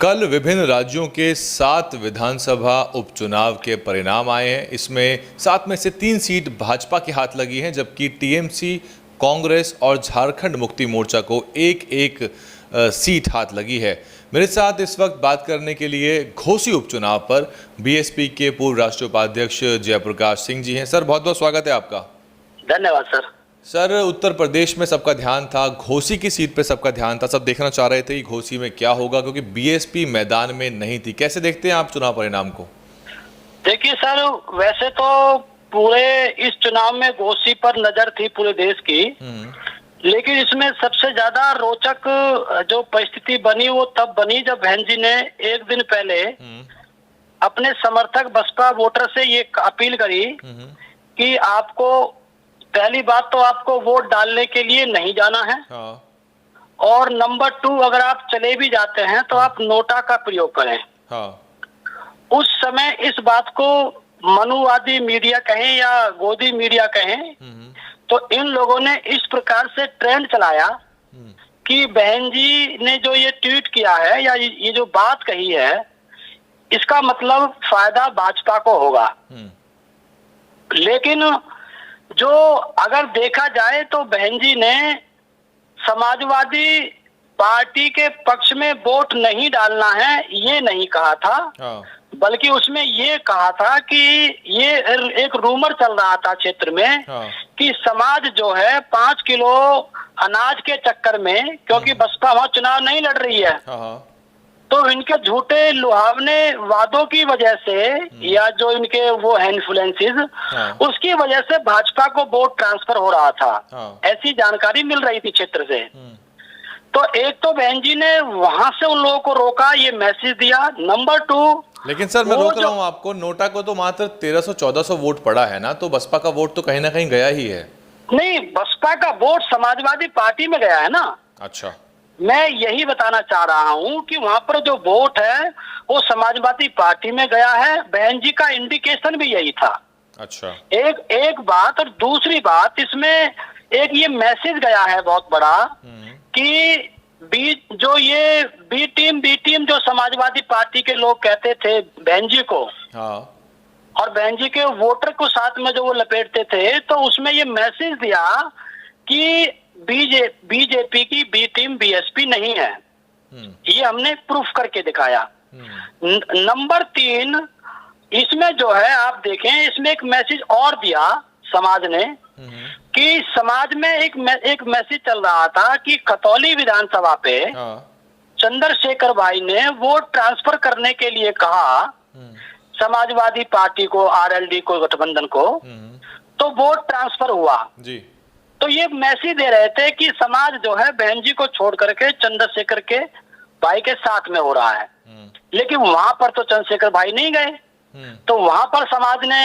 कल विभिन्न राज्यों के 7 विधानसभा उपचुनाव के परिणाम आए हैं। इसमें 7 में से 3 सीट भाजपा के हाथ लगी हैं, जबकि टीएमसी, कांग्रेस और झारखंड मुक्ति मोर्चा को एक एक सीट हाथ लगी है। मेरे साथ इस वक्त बात करने के लिए घोसी उपचुनाव पर बीएसपी के पूर्व राष्ट्रीय उपाध्यक्ष जयप्रकाश सिंह जी हैं। सर, बहुत बहुत स्वागत है आपका। धन्यवाद सर। सर, उत्तर प्रदेश में सबका ध्यान था, घोसी की सीट पे सबका ध्यान था। सब देखना चाह रहे थे कि घोसी में क्या होगा, क्योंकि बीएसपी मैदान में नहीं थी। कैसे देखते हैं आप चुनाव परिणाम को? देखिए सर, वैसे तो पूरे इस चुनाव में घोसी पर नजर थी पूरे देश की, लेकिन इसमें सबसे ज्यादा रोचक जो परिस्थिति बनी वो तब बनी जब बहन जी ने एक दिन पहले अपने समर्थक बसपा वोटर से ये अपील करी कि आपको पहली बात तो आपको वोट डालने के लिए नहीं जाना है, और नंबर 2, अगर आप चले भी जाते हैं तो आप नोटा का प्रयोग करें। उस समय इस बात को मनुवादी मीडिया कहें या गोदी मीडिया कहें, तो इन लोगों ने इस प्रकार से ट्रेंड चलाया कि बहन जी ने जो ये ट्वीट किया है या ये जो बात कही है, इसका मतलब फायदा भाजपा को होगा। लेकिन जो अगर देखा जाए तो बहन जी ने समाजवादी पार्टी के पक्ष में वोट नहीं डालना है ये नहीं कहा था, बल्कि उसमें ये कहा था कि ये एक रूमर चल रहा था क्षेत्र में कि समाज जो है 5 किलो अनाज के चक्कर में, क्योंकि बसपा वहां चुनाव नहीं लड़ रही है, तो इनके झूठे लुभावने वादों की वजह से या जो इनके वो है इन्फ्लुएंसेस, उसकी वजह से भाजपा को वोट ट्रांसफर हो रहा था। ऐसी जानकारी मिल रही थी क्षेत्र से। तो एक तो बहन जी ने वहां से उन लोगों को रोका, ये मैसेज दिया। नंबर 2, लेकिन सर मैं रोक रहा हूँ आपको, नोटा को तो मात्र 1300-1400 वोट पड़ा है ना, तो बसपा का वोट तो कहीं ना कहीं गया ही है। नहीं, बसपा का वोट समाजवादी पार्टी में गया है ना। अच्छा, मैं यही बताना चाह रहा हूँ कि वहां पर जो वोट है वो समाजवादी पार्टी में गया है। बहन जी का इंडिकेशन भी यही था। अच्छा, एक बात, और दूसरी बात, इसमें एक ये मैसेज गया है बहुत बड़ा कि बी टीम जो समाजवादी पार्टी के लोग कहते थे बहन जी को, और बहन जी के वोटर को साथ में जो वो लपेटते थे, तो उसमें ये मैसेज दिया कि बीजेपी की बी टीम बीएसपी नहीं है। ये हमने प्रूफ करके दिखाया। नंबर 3, इसमें जो है आप देखें, इसमें एक मैसेज और दिया समाज ने कि समाज में एक मैसेज चल रहा था कि खतौली विधानसभा पे चंद्रशेखर भाई ने वोट ट्रांसफर करने के लिए कहा समाजवादी पार्टी को, आरएलडी को, गठबंधन को, तो वोट ट्रांसफर हुआ जी। तो ये मैसेज दे रहे थे कि समाज जो है बहन जी को छोड़ करके चंद्रशेखर के भाई के साथ में हो रहा है। लेकिन वहां पर तो चंद्रशेखर भाई नहीं गए, तो वहां पर समाज ने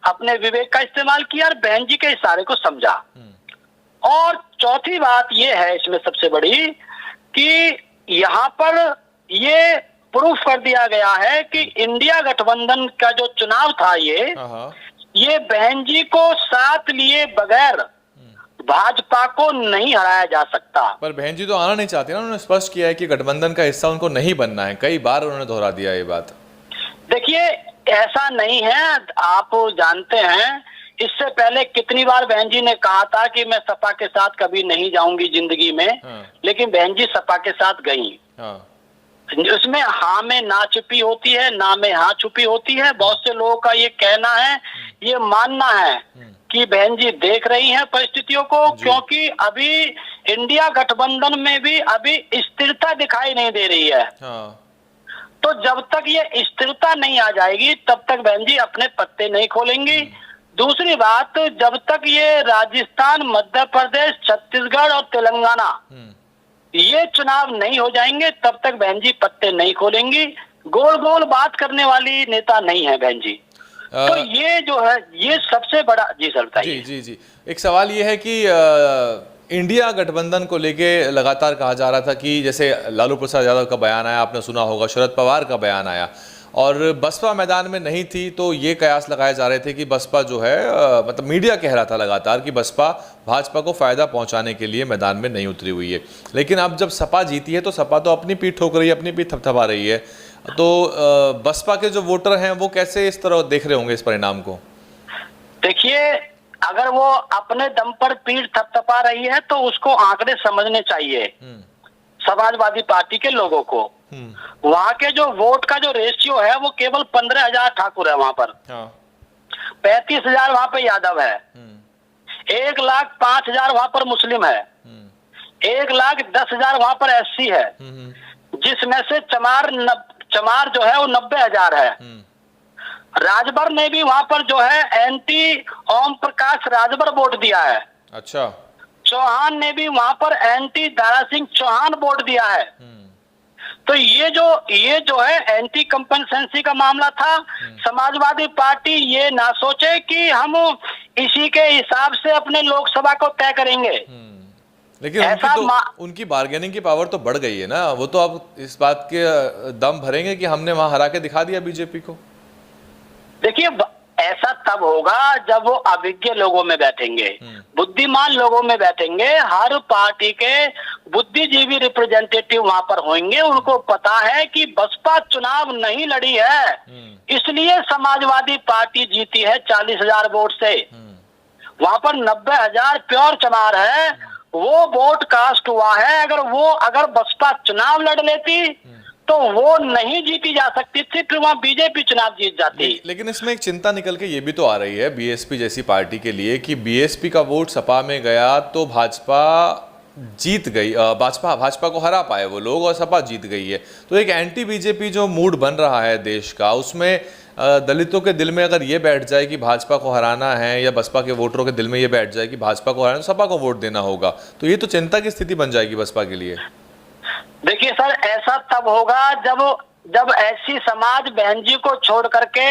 अपने विवेक का इस्तेमाल किया और बहन जी के इशारे को समझा। और चौथी बात ये है इसमें सबसे बड़ी कि यहाँ पर ये प्रूफ कर दिया गया है कि इंडिया गठबंधन का जो चुनाव था ये बहन जी को साथ लिए बगैर भाजपा को नहीं हराया जा सकता। पर बहन जी तो आना नहीं चाहती ना, उन्होंने स्पष्ट किया है कि गठबंधन का हिस्सा उनको नहीं बनना है। कई बार उन्होंने दोहरा दिया ये बात। देखिए, ऐसा नहीं है, आप जानते हैं इससे पहले कितनी बार बहन जी ने कहा था कि मैं सपा के साथ कभी नहीं जाऊंगी जिंदगी में, लेकिन बहन जी सपा के साथ गई। उसमें हाँ में ना छुपी होती है, ना में हाँ छुपी होती है। बहुत से लोगों का ये कहना है, ये मानना है कि बहन जी देख रही हैं परिस्थितियों को, क्योंकि अभी इंडिया गठबंधन में भी अभी स्थिरता दिखाई नहीं दे रही है। तो जब तक ये स्थिरता नहीं आ जाएगी तब तक बहन जी अपने पत्ते नहीं खोलेंगी। दूसरी बात, जब तक ये राजस्थान, मध्य प्रदेश, छत्तीसगढ़ और तेलंगाना ये चुनाव नहीं हो जाएंगे तब तक बहन जी पत्ते नहीं खोलेंगी। गोल गोल बात करने वाली नेता नहीं है बहन जी। तो ये जो है ये सबसे बड़ा। जी सर बताइए। जी, एक सवाल ये है कि इंडिया गठबंधन को लेके लगातार कहा जा रहा था कि जैसे लालू प्रसाद यादव का बयान आया, आपने सुना होगा, शरद पवार का बयान आया, और बसपा मैदान में नहीं थी, तो ये कयास लगाए जा रहे थे कि बसपा जो है मतलब मीडिया कह रहा था लगातार कि बसपा भाजपा को फायदा पहुंचाने के लिए मैदान में नहीं उतरी हुई है। लेकिन अब जब सपा जीती है तो सपा तो अपनी पीठ ठोक रही है, अपनी पीठ थपथपा रही है। तो बसपा के जो वोटर हैं वो कैसे इस तरह देख रहे होंगे इस परिणाम को? देखिए, अगर वो अपने दम पर पीठ थपथपा रही है तो उसको आंकड़े समझने चाहिए समाजवादी पार्टी के लोगों को। वहां के जो वोट का जो रेशियो है वो केवल 15,000 ठाकुर है वहां पर। 35,000 वहां पे यादव है। 1,05,000 वहां पर मुस्लिम है। 1,10,000 वहां पर एससी है, जिसमें से चमार जो है वो 90,000 है। राजभर ने भी वहां पर जो है एंटी ओम प्रकाश राजभर वोट दिया है। अच्छा। चौहान ने भी वहां पर एंटी दारा सिंह चौहान वोट दिया है। तो ये जो है एंटी कंपनसेंसी का मामला था। समाजवादी पार्टी ये ना सोचे कि हम इसी के हिसाब से अपने लोकसभा को तय करेंगे। लेकिन उनकी बार्गेनिंग की पावर तो बढ़ गई है ना। वो तो अब इस बात के दम भरेंगे कि हमने वहां हरा के दिखा दिया बीजेपी को। देखिए, ऐसा तब होगा जब वो अभिज्ञ लोगों में बैठेंगे, बुद्धिमान लोगों में बैठेंगे। हर पार्टी के बुद्धिजीवी रिप्रेजेंटेटिव वहां पर होंगे। उनको पता है कि बसपा चुनाव नहीं लड़ी है, इसलिए समाजवादी पार्टी जीती है 40,000 वोट से। वहां पर 90,000 प्योर चमार है, वो वोट कास्ट हुआ है। अगर बसपा चुनाव लड़ लेती तो वो नहीं जीती जा सकती थी, फिर वहां बीजेपी चुनाव जीत जाती। लेकिन इसमें एक चिंता निकल के ये भी तो आ रही है बीएसपी जैसी पार्टी के लिए कि बीएसपी का वोट सपा में गया तो भाजपा जीत गई, भाजपा को हरा पाए वो लोग और सपा जीत गई है। तो एक एंटी बीजेपी जो मूड बन रहा है देश का, उसमें दलितों के दिल में अगर ये बैठ जाए कि भाजपा को हराना है, या बसपा के वोटरों के दिल में ये बैठ जाए कि भाजपा को हराना, सपा को वोट देना होगा, तो ये तो चिंता की स्थिति बन जाएगी बसपा के लिए। देखिए सर, ऐसा तब होगा जब ऐसी समाज बहन जी को छोड़ करके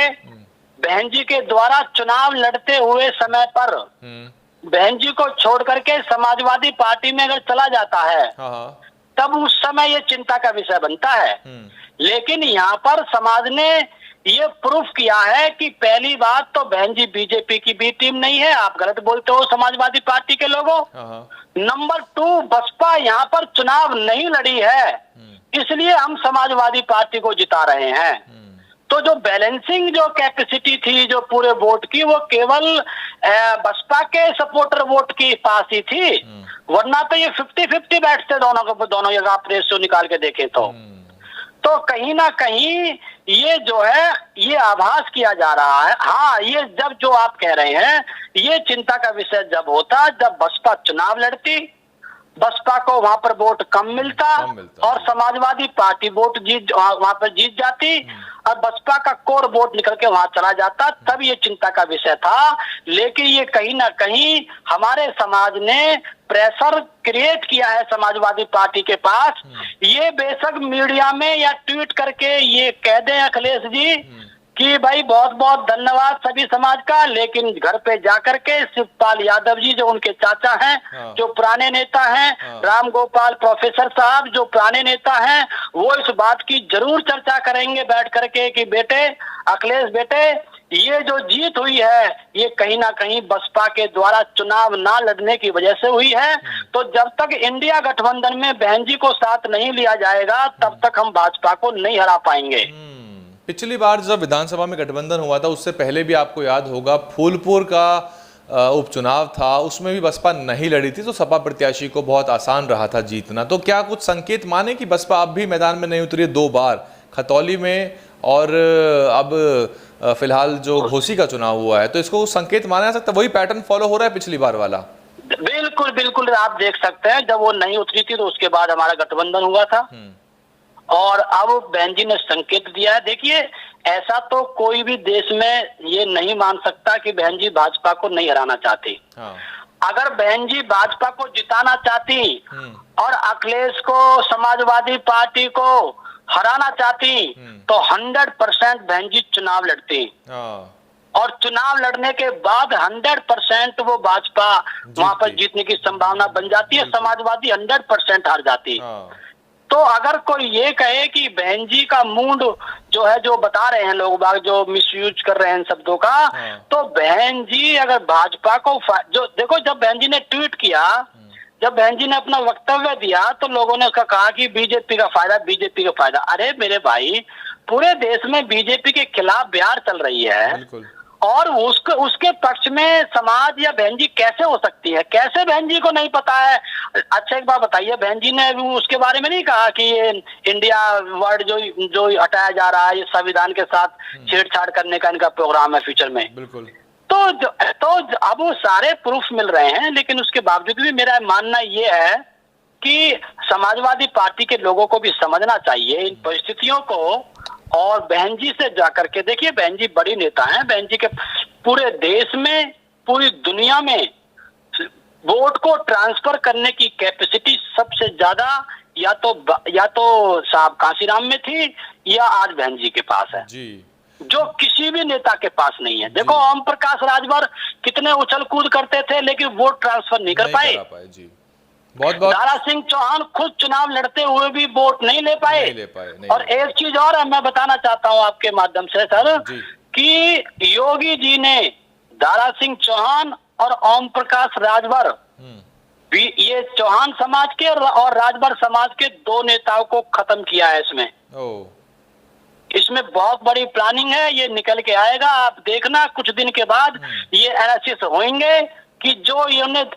बहन जी के द्वारा चुनाव लड़ते हुए समय पर बहन जी को छोड़ करके समाजवादी पार्टी में अगर चला जाता है, तब उस समय ये चिंता का विषय बनता है। लेकिन यहाँ पर समाज ने ये प्रूफ किया है कि पहली बात तो बहन जी बीजेपी की बी टीम नहीं है, आप गलत बोलते हो समाजवादी पार्टी के लोगों। नंबर 2, बसपा यहाँ पर चुनाव नहीं लड़ी है, इसलिए हम समाजवादी पार्टी को जिता रहे हैं। तो जो बैलेंसिंग जो कैपेसिटी थी जो पूरे वोट की, वो केवल बसपा के सपोर्टर वोट की पास ही थी, वरना तो ये 50-50 बैठते दोनों अगर आप रेशियो निकाल के देखें तो कहीं ना कहीं ये जो है ये आभास किया जा रहा है। हाँ, ये जब जो आप कह रहे हैं ये चिंता का विषय जब होता, जब बसपा चुनाव लड़ती, बसपा को वहां पर वोट कम मिलता और समाजवादी पार्टी वोट वहां पर जीत जाती और बसपा का कोर वोट निकल के वहां चला जाता, तब ये चिंता का विषय था। लेकिन ये कहीं ना कहीं हमारे समाज ने प्रेशर क्रिएट किया है समाजवादी पार्टी के पास। ये बेशक मीडिया में या ट्वीट करके ये कह दें अखिलेश जी कि भाई बहुत बहुत धन्यवाद सभी समाज का, लेकिन घर पे जाकर के शिवपाल यादव जी जो उनके चाचा हैं, जो पुराने नेता हैं, राम गोपाल प्रोफेसर साहब जो पुराने नेता हैं, वो इस बात की जरूर चर्चा करेंगे बैठ करके कि बेटे अखिलेश बेटे, ये जो जीत हुई है ये कहीं ना कहीं बसपा के द्वारा चुनाव ना लड़ने की वजह से हुई है। तो जब तक इंडिया गठबंधन में बहन जी को साथ नहीं लिया जाएगा तब तक हम भाजपा को नहीं हरा पाएंगे। पिछली बार जब विधानसभा में गठबंधन हुआ था उससे पहले भी आपको याद होगा फूलपुर का उपचुनाव था, उसमें भी बसपा नहीं लड़ी थी, तो सपा प्रत्याशी को बहुत आसान रहा था जीतना। तो क्या कुछ संकेत माने कि बसपा अब भी मैदान में नहीं उतरी 2 बार, खतौली में और अब फिलहाल जो घोसी का चुनाव हुआ है, तो इसको संकेत माना जा सकता है वही पैटर्न फॉलो हो रहा है पिछली बार वाला? बिल्कुल बिल्कुल, आप देख सकते हैं जब वो नहीं उतरी थी तो उसके बाद हमारा गठबंधन हुआ था और अब बहन जी ने संकेत दिया है। देखिए, ऐसा तो कोई भी देश में ये नहीं मान सकता कि बहन जी भाजपा को नहीं हराना चाहती। अगर बहन जी भाजपा को जिताना चाहती और अखिलेश को समाजवादी पार्टी को हराना चाहती तो 100% बहन जी चुनाव लड़ती और चुनाव लड़ने के बाद 100% वो भाजपा वहां पर जीतने की संभावना बन जाती है, समाजवादी 100% हार जाती। तो अगर कोई ये कहे कि बहन जी का मूड जो है, जो बता रहे हैं लोग बाग, जो मिसयूज कर रहे हैं इन शब्दों का, तो बहन जी अगर भाजपा को जो देखो, जब बहन जी ने ट्वीट किया, जब बहन जी ने अपना वक्तव्य दिया, तो लोगों ने उसका कहा कि बीजेपी का फायदा, बीजेपी का फायदा। अरे मेरे भाई, पूरे देश में बीजेपी के खिलाफ बयार चल रही है, और उसके पक्ष में समाज या बहन जी कैसे हो सकती है? कैसे बहन जी को नहीं पता है? अच्छा एक बात बताइए, बहन जी ने उसके बारे में नहीं कहा कि ये इंडिया वर्ड जो हटाया जा रहा है, ये संविधान के साथ छेड़छाड़ करने का इनका प्रोग्राम है फ्यूचर में? बिल्कुल। तो अब वो सारे प्रूफ मिल रहे हैं, लेकिन उसके बावजूद भी मेरा मानना ये है कि समाजवादी पार्टी के लोगों को भी समझना चाहिए इन परिस्थितियों को, और बहन जी से जाकर के देखिए, बहन जी बड़ी नेता हैं, बहन जी के पूरे देश में, पूरी दुनिया में वोट को ट्रांसफर करने की कैपेसिटी सबसे ज्यादा या तो साहब कांशीराम में थी, या आज बहन जी के पास है जी, जो किसी भी नेता के पास नहीं है। देखो ओम प्रकाश राजभर कितने उछल कूद करते थे, लेकिन वोट ट्रांसफर नहीं कर पाए जी। दारा सिंह चौहान खुद चुनाव लड़ते हुए भी वोट नहीं ले पाए। और एक चीज और मैं बताना चाहता हूं आपके माध्यम से सर, कि योगी जी ने दारा सिंह चौहान और ओम प्रकाश राजभर, ये चौहान समाज के और राजभर समाज के दो नेताओं को खत्म किया है। इसमें बहुत बड़ी प्लानिंग है, ये निकल के आएगा, आप देखना कुछ दिन के बाद ये एनालिसिस होंगे कि जो इन्होंने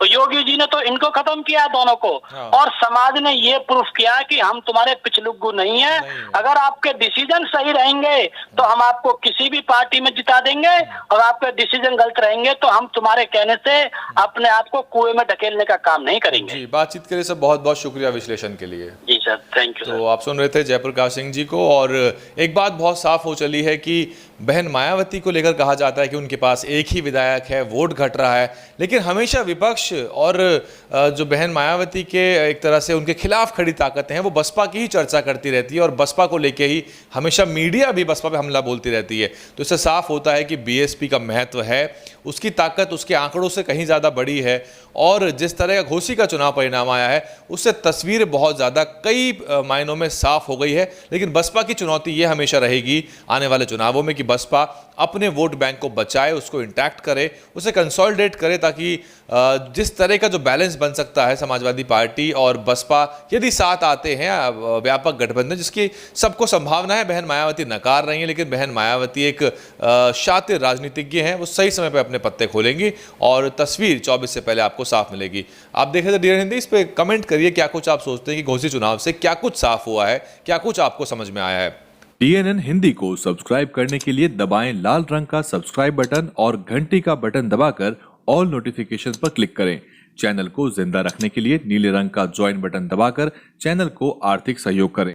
योगी जी ने तो इनको खत्म किया दोनों को, और समाज ने ये प्रूफ किया कि हम तुम्हारे पिछलुग्गू नहीं है। अगर आपके डिसीजन सही रहेंगे तो हम आपको किसी भी पार्टी में जिता देंगे, और आपके डिसीजन गलत रहेंगे तो हम तुम्हारे कहने से अपने आप को कुएं में ढकेलने का काम नहीं करेंगे जी। बातचीत के लिए सर बहुत बहुत शुक्रिया विश्लेषण के लिए जी सर, थैंक यू। तो आप सुन रहे थे जयप्रकाश सिंह जी को, और एक बात बहुत साफ हो चली है कि बहन मायावती को लेकर कहा जाता है कि उनके पास एक ही विधायक है, वोट घट रहा है, लेकिन हमेशा विपक्ष और जो बहन मायावती के एक तरह से उनके खिलाफ खड़ी ताकतें हैं, वो बसपा की ही चर्चा करती रहती है, और बसपा को लेके ही हमेशा मीडिया भी बसपा पे हमला बोलती रहती है। तो इससे साफ होता है कि बीएसपी का महत्व है, उसकी ताकत उसके आंकड़ों से कहीं ज़्यादा बड़ी है, और जिस तरह का घोसी का चुनाव परिणाम आया है उससे तस्वीर बहुत ज़्यादा कई मायनों में साफ हो गई है। लेकिन बसपा की चुनौती ये हमेशा रहेगी आने वाले चुनावों में कि बसपा अपने वोट बैंक को बचाए, उसको इंटैक्ट करे, उसे कंसोलिडेट करे, ताकि जिस तरह का जो बैलेंस बन सकता है समाजवादी पार्टी और बसपा यदि साथ आते हैं व्यापक गठबंधन, जिसकी सबको संभावना है। बहन मायावती नकार रही हैं, लेकिन बहन मायावती एक शातिर राजनीतिज्ञ हैं, वो सही समय पर अपने पत्ते खोलेंगी और तस्वीर 24 से पहले आपको साफ मिलेगी। आप देख रहे थे डियर हिंदी, इस पर कमेंट करिए क्या कुछ आप सोचते हैं कि घोसी चुनाव से क्या कुछ साफ हुआ है, क्या कुछ आपको समझ में आया है। DNN हिंदी को सब्सक्राइब करने के लिए दबाएं लाल रंग का सब्सक्राइब बटन और घंटी का बटन दबाकर ऑल नोटिफिकेशन पर क्लिक करें। चैनल को जिंदा रखने के लिए नीले रंग का ज्वाइन बटन दबाकर चैनल को आर्थिक सहयोग करें।